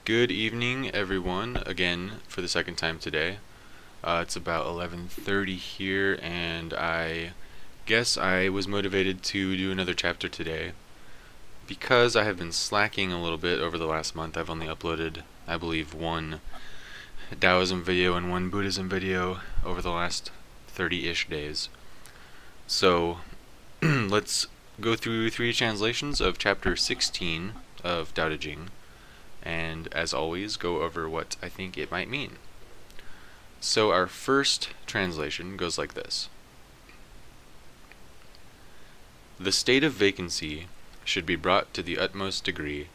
Good evening, everyone, again for the second time today. It's about 11:30 here, and I guess I was motivated to do another chapter today. Because I have been slacking a little bit over the last month, I've only uploaded, I believe, one Taoism video and one Buddhism video over the last 30-ish days. So, let's go through 3 translations of chapter 16 of Tao Te Ching, and as always, go over what I think it might mean. So our first translation goes like this. The state of vacancy should be brought to the utmost degree,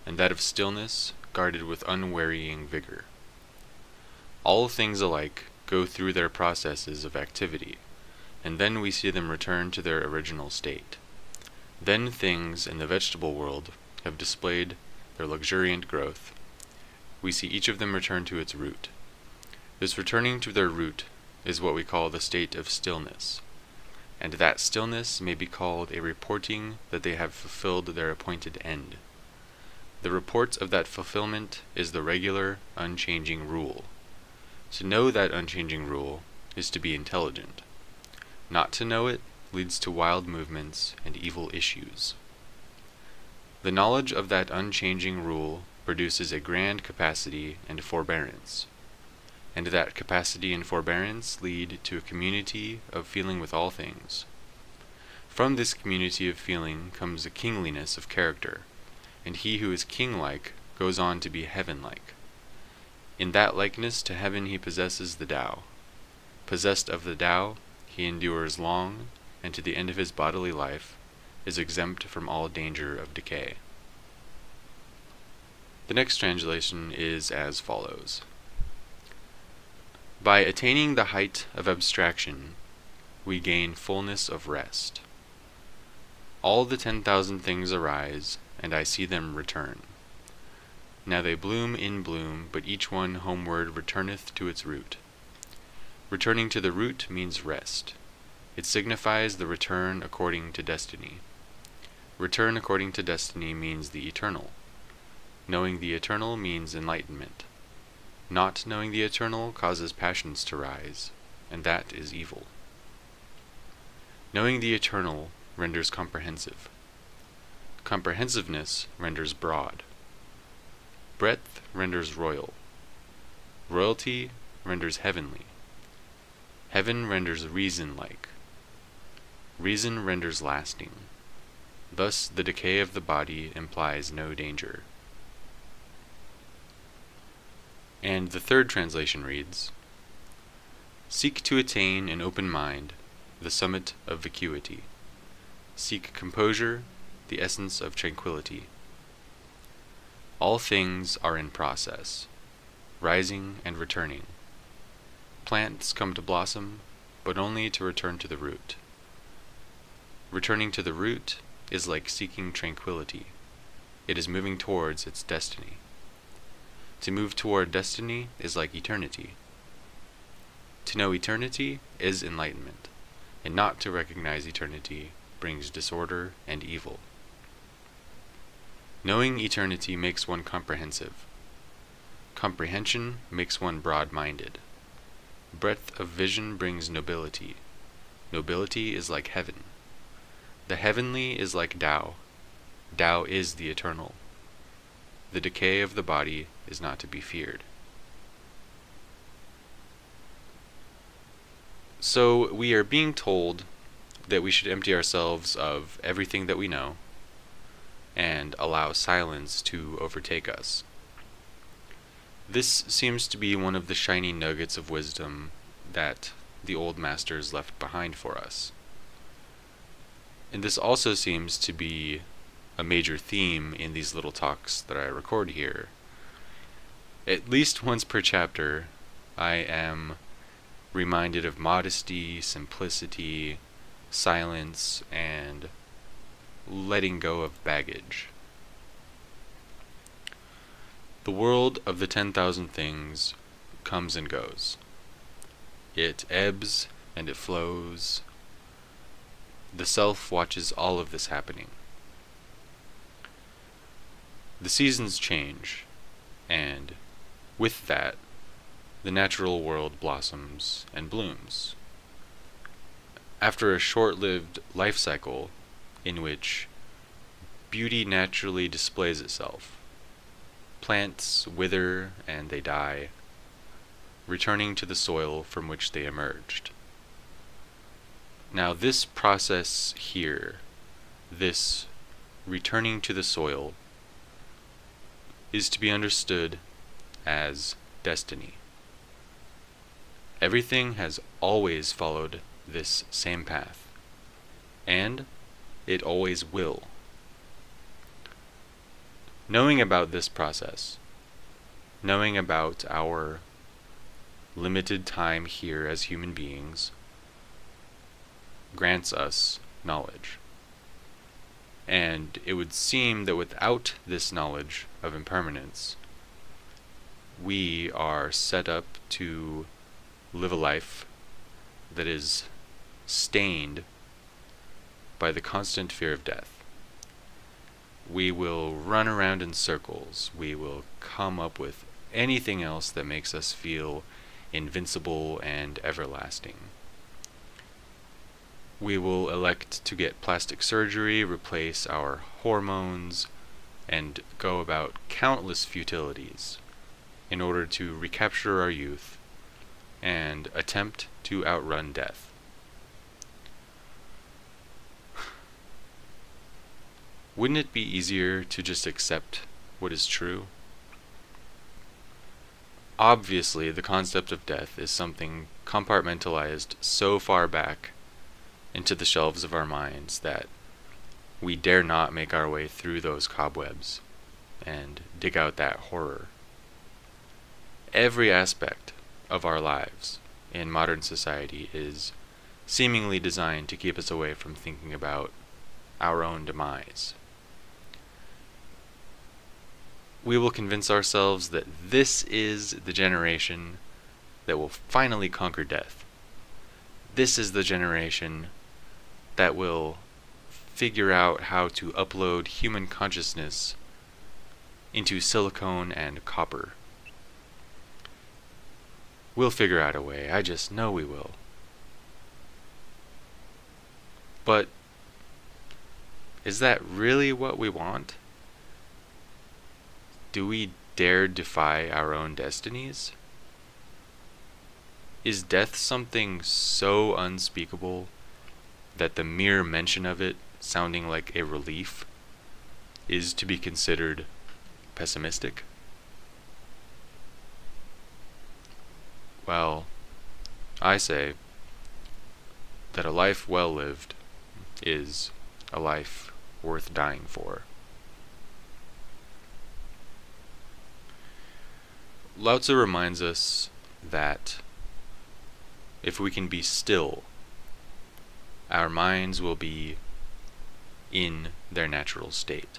and that of stillness guarded with unwearying vigor. All things alike go through their processes of activity, and then we see them return to their original state. Then things in the vegetable world have displayed their luxuriant growth. We see each of them return to its root. This returning to their root is what we call the state of stillness, and that stillness may be called a reporting that they have fulfilled their appointed end. The report of that fulfillment is the regular, unchanging rule. To know that unchanging rule is to be intelligent. Not to know it leads to wild movements and evil issues. The knowledge of that unchanging rule produces a grand capacity and forbearance, and that capacity and forbearance lead to a community of feeling with all things. From this community of feeling comes a kingliness of character, and he who is king-like goes on to be heaven-like. In that likeness to heaven he possesses the Tao. Possessed of the Tao, he endures long, and to the end of his bodily life is exempt from all danger of decay. The next translation is as follows. By attaining the height of abstraction, we gain fullness of rest. All the 10,000 things arise, and I see them return. Now they bloom in bloom, but each one homeward returneth to its root. Returning to the root means rest. It signifies the return according to destiny. Return according to destiny means the eternal. Knowing the eternal means enlightenment. Not knowing the eternal causes passions to rise, and that is evil. Knowing the eternal renders comprehensive. Comprehensiveness renders broad. Breadth renders royal. Royalty renders heavenly. Heaven renders reason-like. Reason renders lasting. Thus the decay of the body implies no danger. And the third translation reads, Seek to attain an open mind, the summit of vacuity. Seek composure, the essence of tranquility. All things are in process, rising and returning. Plants come to blossom, but only to return to the root. Returning to the root is like seeking tranquility. It is moving towards its destiny. To move toward destiny is like eternity. To know eternity is enlightenment, and not to recognize eternity brings disorder and evil. Knowing eternity makes one comprehensive. Comprehension makes one broad-minded. Breadth of vision brings nobility. Nobility is like heaven. The heavenly is like Tao. Tao is the eternal. The decay of the body is not to be feared. So we are being told that we should empty ourselves of everything that we know and allow silence to overtake us. This seems to be one of the shiny nuggets of wisdom that the old masters left behind for us. And this also seems to be a major theme in these little talks that I record here. At least once per chapter, I am reminded of modesty, simplicity, silence, and letting go of baggage. The world of the 10,000 things comes and goes. It ebbs and it flows. The self watches all of this happening. The seasons change. and with that, the natural world blossoms and blooms. After a short-lived life cycle in which beauty naturally displays itself, plants wither and they die, returning to the soil from which they emerged. Now this process here, this returning to the soil, is to be understood as destiny. Everything has always followed this same path, and it always will. Knowing about this process, knowing about our limited time here as human beings, grants us knowledge. And it would seem that without this knowledge of impermanence, we are set up to live a life that is stained by the constant fear of death. We will run around in circles. We will come up with anything else that makes us feel invincible and everlasting. We will elect to get plastic surgery, replace our hormones, and go about countless futilities in order to recapture our youth and attempt to outrun death. Wouldn't it be easier to just accept what is true? Obviously, the concept of death is something compartmentalized so far back into the shelves of our minds that we dare not make our way through those cobwebs and dig out that horror. Every aspect of our lives in modern society is seemingly designed to keep us away from thinking about our own demise. We will convince ourselves that this is the generation that will finally conquer death. This is the generation that will figure out how to upload human consciousness into silicone and copper. We'll figure out a way. I just know we will. But is that really what we want? Do we dare defy our own destinies? Is death something so unspeakable that the mere mention of it, sounding like a relief, is to be considered pessimistic? Well, I say that a life well lived is a life worth dying for. Lao Tzu reminds us that if we can be still, our minds will be in their natural state.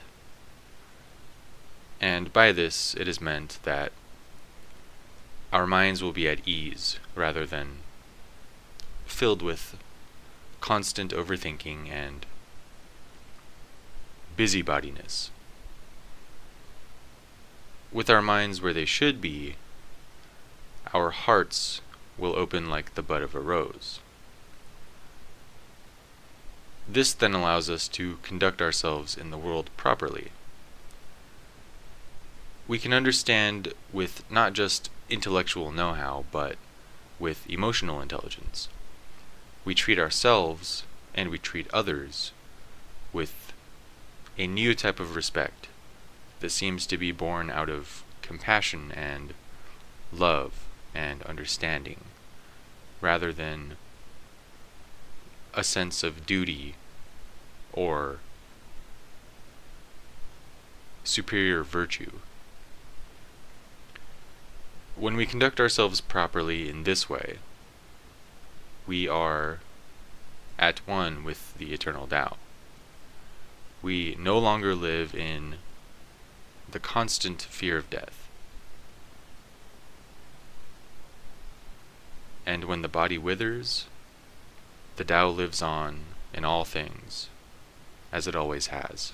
And by this, it is meant that our minds will be at ease rather than filled with constant overthinking and busybodiness. With our minds where they should be, our hearts will open like the bud of a rose. This then allows us to conduct ourselves in the world properly. We can understand with not just intellectual know-how, but with emotional intelligence. We treat ourselves and we treat others with a new type of respect that seems to be born out of compassion and love and understanding, rather than a sense of duty or superior virtue. When we conduct ourselves properly in this way, we are at one with the eternal Tao. We no longer live in the constant fear of death. And when the body withers, the Tao lives on in all things, as it always has.